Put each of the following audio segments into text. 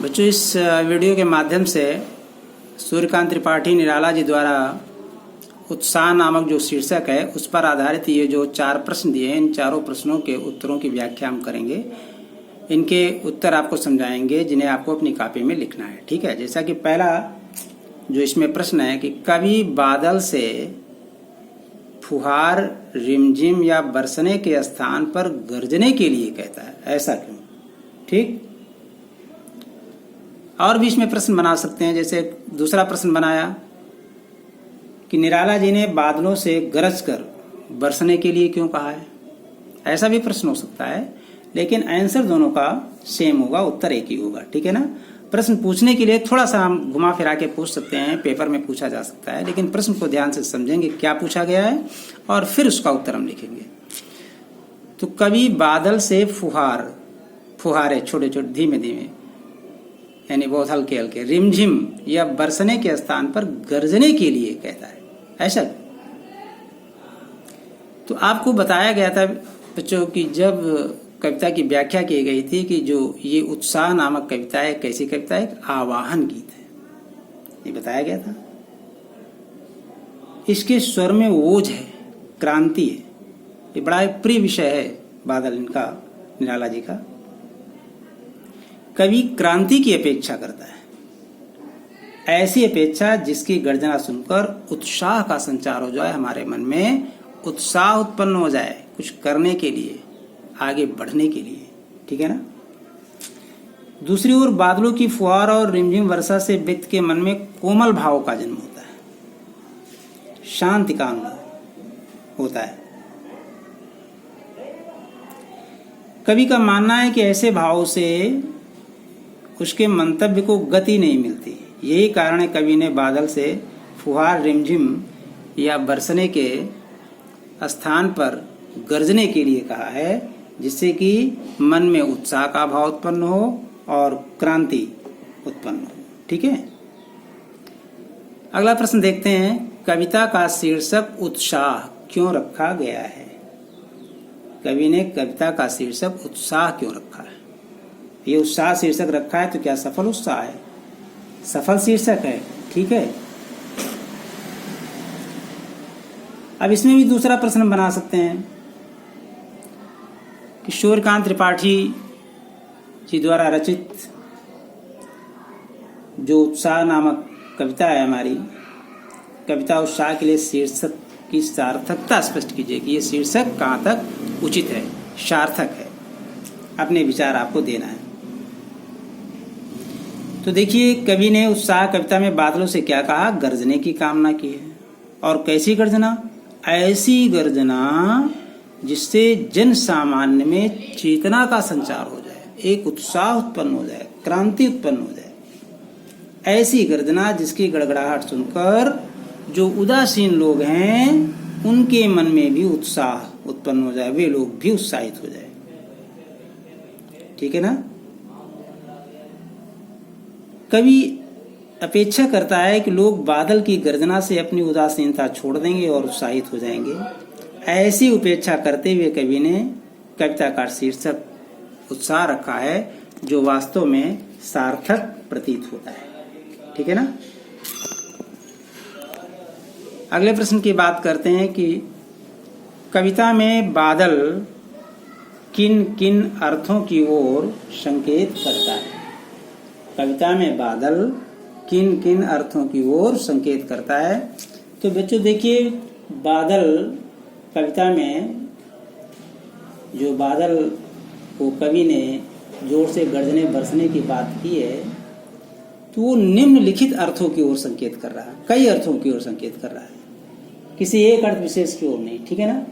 बच्चों, इस वीडियो के माध्यम से सूर्यकांत त्रिपाठी निराला जी द्वारा उत्साह नामक जो शीर्षक है उस पर आधारित ये जो 4 प्रश्न दिए हैं, इन चारों प्रश्नों के उत्तरों की व्याख्या हम करेंगे। इनके उत्तर आपको समझाएंगे जिन्हें आपको अपनी कॉपी में लिखना है। ठीक है। जैसा कि पहला जो इसमें प्रश्न है कि कवि बादल से फुहार, रिमझिम या बरसने के स्थान पर गरजने के लिए कहता है, ऐसा क्यों? ठीक। और भी इसमें प्रश्न बना सकते हैं। जैसे दूसरा प्रश्न बनाया कि निराला जी ने बादलों से गरज कर बरसने के लिए क्यों कहा है, ऐसा भी प्रश्न हो सकता है। लेकिन आंसर दोनों का सेम होगा, उत्तर एक ही होगा। ठीक है ना। प्रश्न पूछने के लिए थोड़ा सा हम घुमा फिरा के पूछ सकते हैं, पेपर में पूछा जा सकता है, लेकिन प्रश्न को ध्यान से समझेंगे क्या पूछा गया है और फिर उसका उत्तर हम लिखेंगे। तो कवि बादल से फुहारे छोटे छोटे धीमे धीमे यानी बहुत हल्के हल्के, रिमझिम या बरसने के स्थान पर गरजने के लिए कहता है, ऐसा। तो आपको बताया गया था बच्चों की जब कविता की व्याख्या की गई थी कि जो ये उत्साह नामक कविता है, कैसी कविता है? एक आवाहन गीत है, ये बताया गया था। इसके स्वर में ओज है, क्रांति है। ये बड़ा प्रिय विषय है बादल इनका, निराला जी का। कवि क्रांति की अपेक्षा करता है, ऐसी अपेक्षा जिसकी गर्जना सुनकर उत्साह का संचार हो जाए, हमारे मन में उत्साह उत्पन्न हो जाए कुछ करने के लिए, आगे बढ़ने के लिए। ठीक है ना। दूसरी ओर बादलों की फुहार और रिमझिम वर्षा से व्यक्ति के मन में कोमल भाव का जन्म होता है, शांति का अनुभव होता है। कवि का मानना है कि ऐसे भाव से उसके मंतव्य को गति नहीं मिलती। यही कारण है कवि ने बादल से फुहार, रिमझिम या बरसने के स्थान पर गरजने के लिए कहा है, जिससे कि मन में उत्साह का भाव उत्पन्न हो और क्रांति उत्पन्न हो। ठीक है। अगला प्रश्न देखते हैं, कविता का शीर्षक उत्साह क्यों रखा गया है? कवि ने कविता का शीर्षक उत्साह क्यों रखा है? ये उत्साह शीर्षक रखा है तो क्या सफल उत्साह है? सफल शीर्षक है। ठीक है। अब इसमें भी दूसरा प्रश्न बना सकते हैं कि सूर्यकांत त्रिपाठी जी द्वारा रचित जो उत्साह नामक कविता है हमारी, कविता उत्साह के लिए शीर्षक की सार्थकता स्पष्ट कीजिए कि ये शीर्षक कहाँ तक उचित है, सार्थक है। अपने विचार आपको देना है। तो देखिए, कवि ने उत्साह कविता में बादलों से क्या कहा? गर्जने की कामना की है। और कैसी गर्जना? ऐसी गर्जना जिससे जन सामान्य में चेतना का संचार हो जाए, एक उत्साह उत्पन्न हो जाए, क्रांति उत्पन्न हो जाए। ऐसी गर्जना जिसकी गड़गड़ाहट सुनकर जो उदासीन लोग हैं उनके मन में भी उत्साह उत्पन्न हो जाए, वे लोग भी उत्साहित हो जाए। ठीक है ना। कवि अपेक्षा करता है कि लोग बादल की गर्जना से अपनी उदासीनता छोड़ देंगे और उत्साहित हो जाएंगे। ऐसी उपेक्षा करते हुए कवि ने कविता का शीर्षक उत्साह रखा है, जो वास्तव में सार्थक प्रतीत होता है। ठीक है ना। अगले प्रश्न की बात करते हैं कि कविता में बादल किन किन अर्थों की ओर संकेत करता है? कविता में बादल किन किन अर्थों की ओर संकेत करता है? तो बच्चों देखिए, बादल कविता में जो बादल को कवि ने जोर से गर्जने बरसने की बात की है, तो वो निम्नलिखित अर्थों की ओर संकेत कर रहा है, कई अर्थों की ओर संकेत कर रहा है, किसी एक अर्थ विशेष की ओर नहीं। ठीक है ना।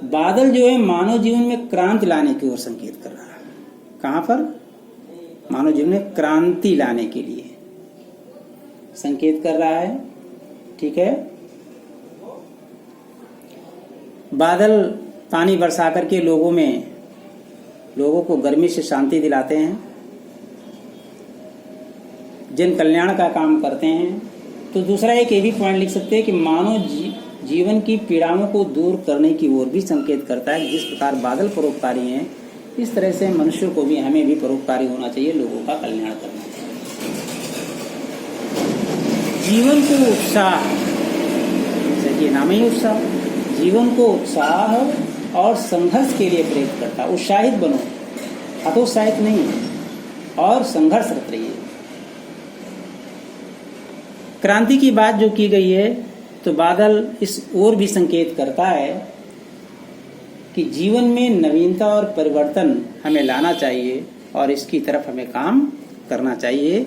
बादल जो है मानव जीवन में क्रांति लाने की ओर संकेत कर रहा है। कहां पर? मानव जीवन में क्रांति लाने के लिए संकेत कर रहा है। ठीक है। बादल पानी बरसा करके लोगों को गर्मी से शांति दिलाते हैं, जन कल्याण का काम करते हैं। तो दूसरा एक ये भी पॉइंट लिख सकते हैं कि मानव जीवन की पीड़ाओं को दूर करने की ओर भी संकेत करता है। जिस प्रकार बादल परोपकारी हैं, इस तरह से मनुष्यों को भी, हमें भी परोपकारी होना चाहिए, लोगों का कल्याण करना चाहिए। जीवन को उत्साह, ये नाम ही उत्साह, जीवन को उत्साह और संघर्ष के लिए प्रेरित करता है। उत्साहित बनो, हतोत्साहित नहीं, और संघर्षरत रहिए। क्रांति की बात जो की गई है, तो बादल इस ओर भी संकेत करता है कि जीवन में नवीनता और परिवर्तन हमें लाना चाहिए और इसकी तरफ हमें काम करना चाहिए,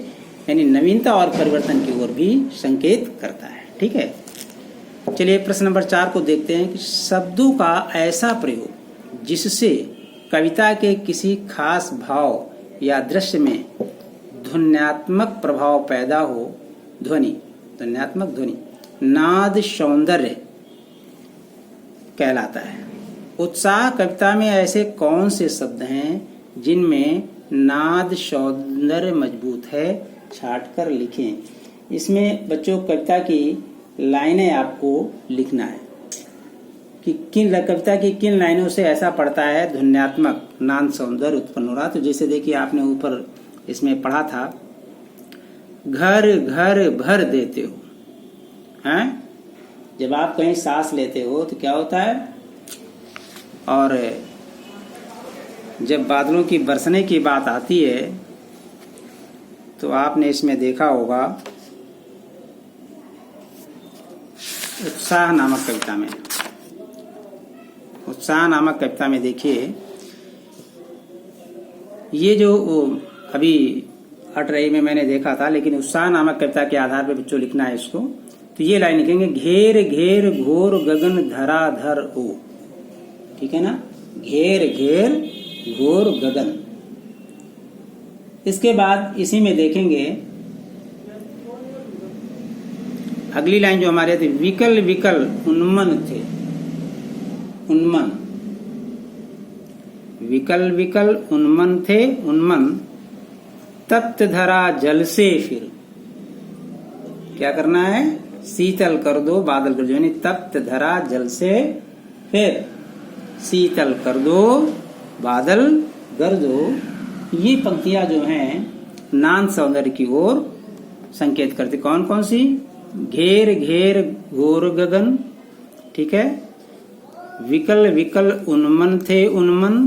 यानी नवीनता और परिवर्तन की ओर भी संकेत करता है। ठीक है, चलिए प्रश्न नंबर 4 को देखते हैं कि शब्दों का ऐसा प्रयोग जिससे कविता के किसी खास भाव या दृश्य में ध्वन्यात्मक प्रभाव पैदा हो। ध्वन्यात्मक ध्वनि नाद सौंदर्य कहलाता है। उत्साह कविता में ऐसे कौन से शब्द हैं जिनमें नाद सौंदर्य मजबूत है, छांटकर लिखें। इसमें बच्चों कविता की लाइनें आपको लिखना है कि कविता की किन लाइनों से ऐसा पड़ता है ध्वन्यात्मक नाद सौंदर्य उत्पन्न हो रहा। तो जैसे देखिए आपने ऊपर इसमें पढ़ा था, घर घर भर देते हो, हैं? जब आप कहीं सांस लेते हो तो क्या होता है, और जब बादलों की बरसने की बात आती है तो आपने इसमें देखा होगा उत्साह नामक कविता में, उत्साह नामक कविता में देखिए ये जो अभी हट रही में मैंने देखा था, लेकिन उत्साह नामक कविता के आधार पर बच्चों लिखना है इसको। तो ये लाइन लिखेंगे, घेर घेर घोर गगन धराधर हो। ठीक है ना, घेर घेर घोर गगन। इसके बाद इसी में देखेंगे अगली लाइन जो हमारे थी, विकल विकल उन्मन थे, उन्मन, विकल विकल उन्मन थे, उन्मन तप्त धरा जल से फिर क्या करना है, शीतल कर दो बादल कर दो, यानी तप्त धरा जल से फिर शीतल कर दो बादल कर दो। ये पंक्तियां जो हैं नाद सौंदर्य की ओर संकेत करती। कौन कौन सी, घेर घेर घोर गगन, ठीक है, विकल विकल उन्मन थे उन्मन,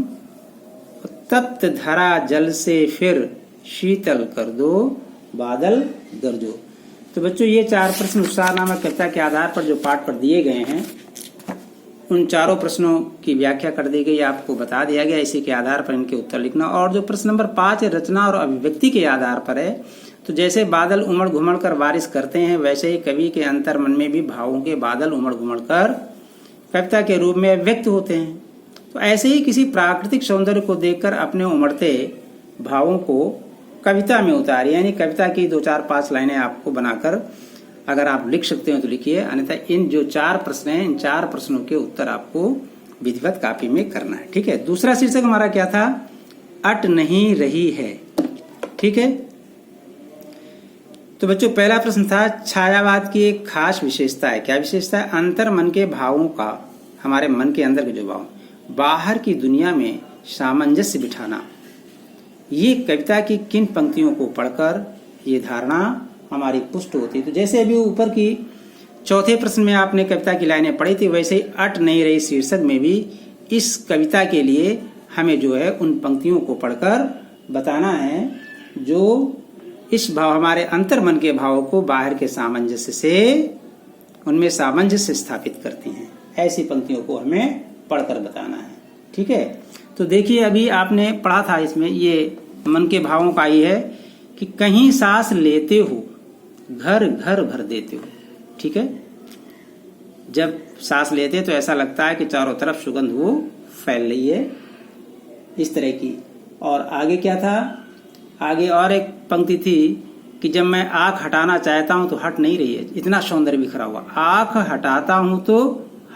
तप्त धरा जल से फिर शीतल कर दो बादल गरजो। तो बच्चों ये 4 प्रश्न उत्साह नामक कविता के आधार पर जो पाठ पर दिए गए हैं, उन चारों प्रश्नों की व्याख्या कर दी गई, आपको बता दिया गया। इसी के आधार पर इनके उत्तर लिखना। और जो प्रश्न नंबर 5 है, रचना और अभिव्यक्ति के आधार पर है। तो जैसे बादल उमड़ घुमड़ कर बारिश करते हैं, वैसे ही कवि के अंतर मन में भी भावों के बादल उमड़ घुमड़ कर कविता के रूप में व्यक्त होते हैं। तो ऐसे ही किसी प्राकृतिक सौंदर्य को देखकर अपने उमड़ते भावों को कविता में उतारिए, यानी कविता की 2, 4, 5 लाइनें आपको बनाकर अगर आप लिख सकते हो तो लिखिए, अन्यथा इन जो 4 प्रश्न हैं, इन 4 प्रश्नों के उत्तर आपको विधिवत कॉपी में करना है। ठीक है, दूसरा शीर्षक हमारा क्या था, अट नहीं रही है। ठीक है, तो बच्चों पहला प्रश्न था, छायावाद की एक खास विशेषता है। क्या विशेषता है, अंतर मन के भावों का, हमारे मन के अंदर के जो भाव, बाहर की दुनिया में सामंजस्य बिठाना। ये कविता की किन पंक्तियों को पढ़कर ये धारणा हमारी पुष्ट होती है। तो जैसे अभी ऊपर की चौथे प्रश्न में आपने कविता की लाइनें पढ़ी थी, वैसे ही अट नहीं रही शीर्षक में भी इस कविता के लिए हमें जो है उन पंक्तियों को पढ़कर बताना है जो इस भाव, हमारे अंतर मन के भावों को बाहर के सामंजस्य से, उनमें सामंजस्य स्थापित करती हैं। ऐसी पंक्तियों को हमें पढ़कर बताना है। ठीक है, तो देखिए अभी आपने पढ़ा था, इसमें ये मन के भावों का ही है कि कहीं सांस लेते हो घर घर भर देते हो। ठीक है, जब सांस लेते तो ऐसा लगता है कि चारों तरफ सुगंध वो फैल रही है, इस तरह की। और आगे क्या था, आगे और एक पंक्ति थी कि जब मैं आंख हटाना चाहता हूं तो हट नहीं रही है, इतना सौंदर्य बिखरा हुआ, आंख हटाता हूं तो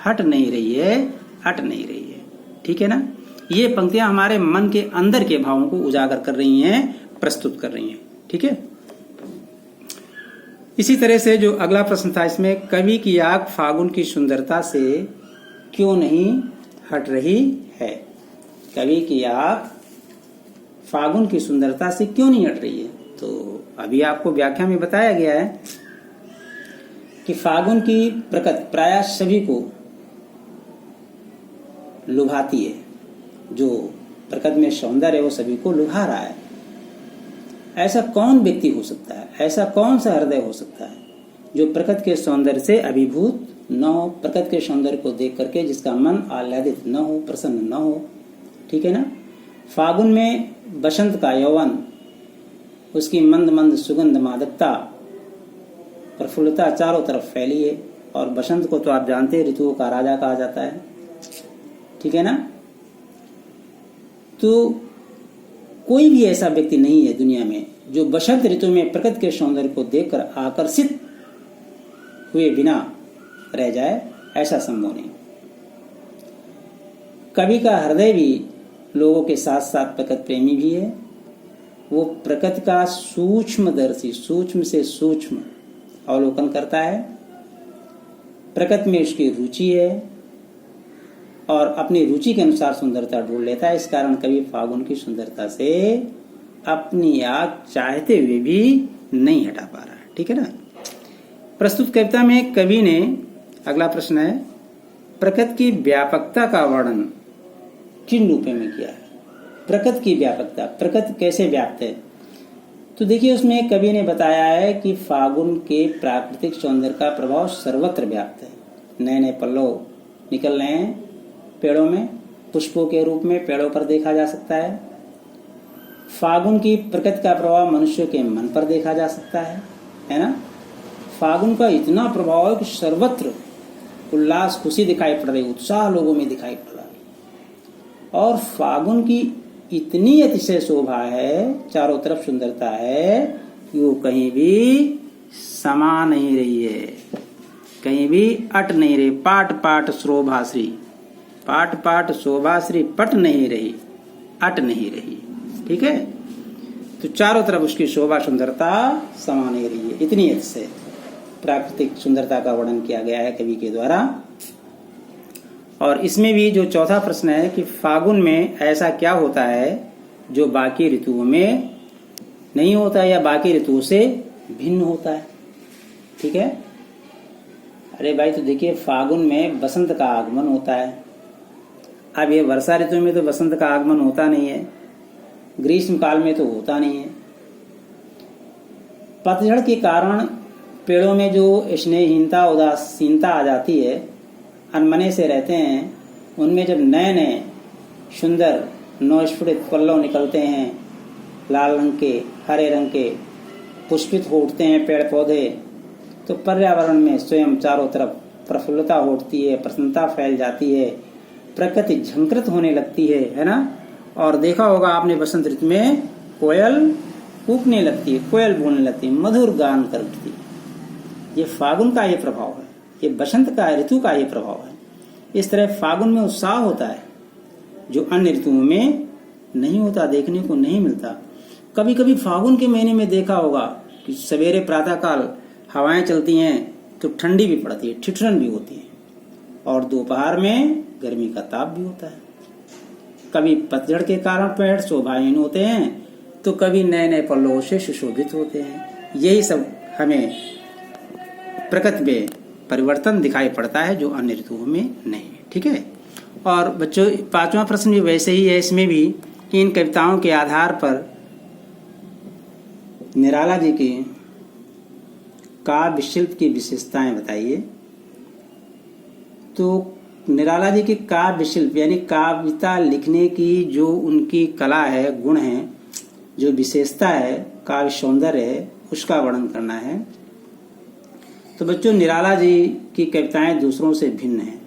हट नहीं रही है, हट नहीं रही है। ठीक है ना, ये पंक्तियां हमारे मन के अंदर के भावों को उजागर कर रही हैं, प्रस्तुत कर रही हैं। ठीक है, इसी तरह से जो अगला प्रश्न था, इसमें कवि की आंख फागुन की सुंदरता से क्यों नहीं हट रही है। कवि की आंख फागुन की सुंदरता से क्यों नहीं हट रही है? तो अभी आपको व्याख्या में बताया गया है कि फागुन की प्रकृति प्रायः सभी को लुभाती है। जो प्रकृति में सौंदर्य है वो सभी को लुभा रहा है। ऐसा कौन व्यक्ति हो सकता है, ऐसा कौन सा हृदय हो सकता है जो प्रकृति के सौंदर्य से अभिभूत न हो, प्रकृति के सौंदर्य को देख करके जिसका मन आह्लादित न हो, प्रसन्न न हो। ठीक है ना। फागुन में बसंत का यौवन, उसकी मंद मंद सुगंध, मादकता, प्रफुल्लता चारों तरफ फैली है। और बसंत को तो आप जानते हैं ऋतुओं का राजा कहा जाता है। ठीक है ना। तो कोई भी ऐसा व्यक्ति नहीं है दुनिया में जो बसंत ऋतु में प्रकृति के सौंदर्य को देखकर आकर्षित हुए बिना रह जाए, ऐसा संभव नहीं। कवि का हृदय भी लोगों के साथ साथ प्रकृति प्रेमी भी है। वो प्रकृति का सूक्ष्मदर्शी, सूक्ष्म से सूक्ष्म अवलोकन करता है। प्रकृति में उसकी रुचि है और अपनी रुचि के अनुसार सुंदरता ढूंढ लेता है। इस कारण कवि फागुन की सुंदरता से अपनी आग चाहते हुए भी नहीं हटा पा रहा है। ठीक है ना। प्रस्तुत कविता में कवि ने, अगला प्रश्न है, प्रकृति की व्यापकता का वर्णन किन रूपों में किया है? प्रकृति की व्यापकता, प्रकृति कैसे व्याप्त है? तो देखिए उसमें कवि ने बताया है कि फागुन के प्राकृतिक सौंदर्य का प्रभाव सर्वत्र व्याप्त है। नए नए पल्लव निकल रहे हैं पेड़ों में, पुष्पों के रूप में पेड़ों पर देखा जा सकता है। फागुन की प्रकृति का प्रभाव मनुष्यों के मन पर देखा जा सकता है ना। फागुन का इतना प्रभाव है कि सर्वत्र उल्लास, खुशी दिखाई पड़ रही, उत्साह लोगों में दिखाई पड़ रहा है। और फागुन की इतनी अतिशय शोभा है, चारों तरफ सुंदरता है कि वो कहीं भी समा नहीं रही है, कहीं भी अट नहीं रही। पाट पाट शोभाश्री, पाट पाट शोभाश्री पट नहीं रही, अट नहीं रही। ठीक है। तो चारों तरफ उसकी शोभा सुंदरता समा नहीं रही है। इतनी अतिशय प्राकृतिक सुंदरता का वर्णन किया गया है कवि के द्वारा। और इसमें भी जो चौथा प्रश्न है कि फागुन में ऐसा क्या होता है जो बाकी ऋतुओं में नहीं होता है या बाकी ऋतुओं से भिन्न होता है। ठीक है। अरे भाई, तो देखिए फागुन में बसंत का आगमन होता है। अब ये वर्षा ऋतु में तो बसंत का आगमन होता नहीं है, ग्रीष्म काल में तो होता नहीं है। पतझड़ के कारण पेड़ों में जो स्नेहहीनता, उदासीनता आ जाती है, अनमने से रहते हैं, उनमें जब नए नए सुंदर नवस्फुटित पल्लव निकलते हैं, लाल रंग के, हरे रंग के, पुष्पित हो उठते हैं पेड़ पौधे, तो पर्यावरण में स्वयं चारों तरफ प्रफुल्लता हो उठती है, प्रसन्नता फैल जाती है, प्रकृति झंकृत होने लगती है ना। और देखा होगा आपने बसंत ऋतु में कोयल कूकने लगती है, कोयल बोलने लगती है, मधुर गान कर उठती है। ये फागुन का ये प्रभाव है, ये बसंत का ऋतु का ये प्रभाव है। इस तरह फागुन में उत्साह होता है जो अन्य ऋतुओं में नहीं होता, देखने को नहीं मिलता। कभी कभी फागुन के महीने में देखा होगा कि सवेरे प्रातःकाल हवाएं चलती हैं तो ठंडी भी पड़ती है, ठिठुरन भी होती है, और दोपहर में गर्मी का ताप भी होता है। कभी पतझड़ के कारण पेड़ शोभाहीन होते हैं तो कभी नए नए पल्लवों से सुशोभित होते हैं। यही सब हमें प्रकृति में परिवर्तन दिखाई पड़ता है जो अन्य ऋतुओं में नहीं है। ठीक है। और बच्चों, पांचवा प्रश्न भी वैसे ही है। इसमें भी कि इन कविताओं के आधार पर निराला जी की काव्य शिल्प की विशेषताएं बताइए। तो निराला जी की काव्य शिल्प यानी कविता लिखने की जो उनकी कला है, गुण है, जो विशेषता है, काव्य सौंदर्य है, उसका वर्णन करना है। तो बच्चों, निराला जी की कविताएं दूसरों से भिन्न हैं।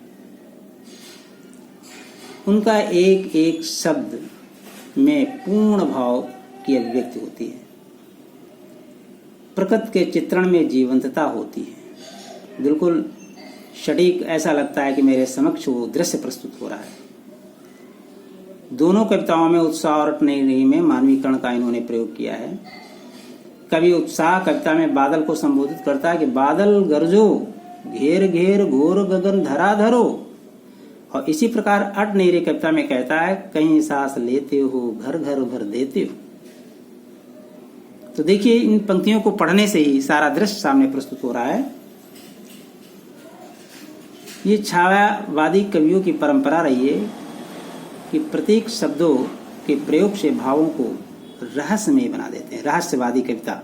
उनका एक एक शब्द में पूर्ण भाव की अभिव्यक्ति होती है, प्रकृति के चित्रण में जीवंतता होती है, बिल्कुल सटीक ऐसा लगता है कि मेरे समक्ष वो दृश्य प्रस्तुत हो रहा है। दोनों कविताओं में उत्साह और अटनई में मानवीकरण का इन्होंने प्रयोग किया है। कवि उत्साह कविता में बादल को संबोधित करता है कि बादल गरजो, घेर घेर घोर गगन धरा धरो, और इसी प्रकार अट नहीं रही कविता में कहता है, कहीं सांस लेते हो घर घर भर देते हो। तो देखिए इन पंक्तियों को पढ़ने से ही सारा दृश्य सामने प्रस्तुत हो रहा है। ये छायावादी कवियों की परंपरा रही है कि प्रतीक शब्दों के प्रयोग से भावों को रहस्यमय बना देते हैं। रहस्यवादी कविता,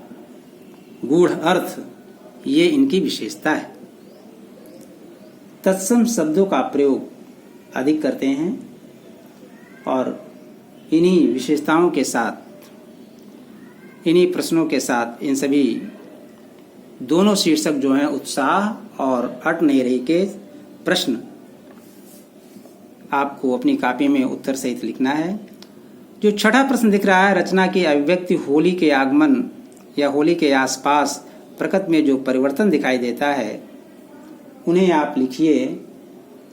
गूढ़ अर्थ, ये इनकी विशेषता है। तत्सम शब्दों का प्रयोग अधिक करते हैं और इन्हीं विशेषताओं के साथ, इन्हीं प्रश्नों के साथ इन सभी दोनों शीर्षक जो हैं उत्साह और अट नहीं रही के प्रश्न आपको अपनी कॉपी में उत्तर सहित लिखना है। जो छठा प्रश्न दिख रहा है, रचना की अभिव्यक्ति होली के आगमन या होली के आसपास प्रकृति में जो परिवर्तन दिखाई देता है उन्हें आप लिखिए।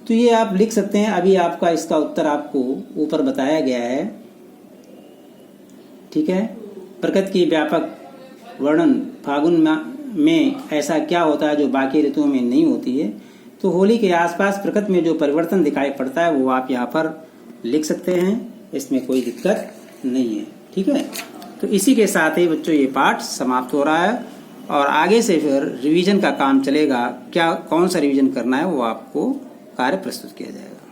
तो ये आप लिख सकते हैं। अभी आपका इसका उत्तर आपको ऊपर बताया गया है, ठीक है। प्रकृति की व्यापक वर्णन, फागुन में ऐसा क्या होता है जो बाकी ऋतुओं में नहीं होती है। तो होली के आसपास प्रकृति में जो परिवर्तन दिखाई पड़ता है वो आप यहाँ पर लिख सकते हैं, इसमें कोई दिक्कत नहीं है, ठीक है। तो इसी के साथ ही बच्चों ये पाठ समाप्त हो रहा है और आगे से फिर रिवीजन का काम चलेगा। क्या कौन सा रिवीजन करना है वो आपको कार्य प्रस्तुत किया जाएगा।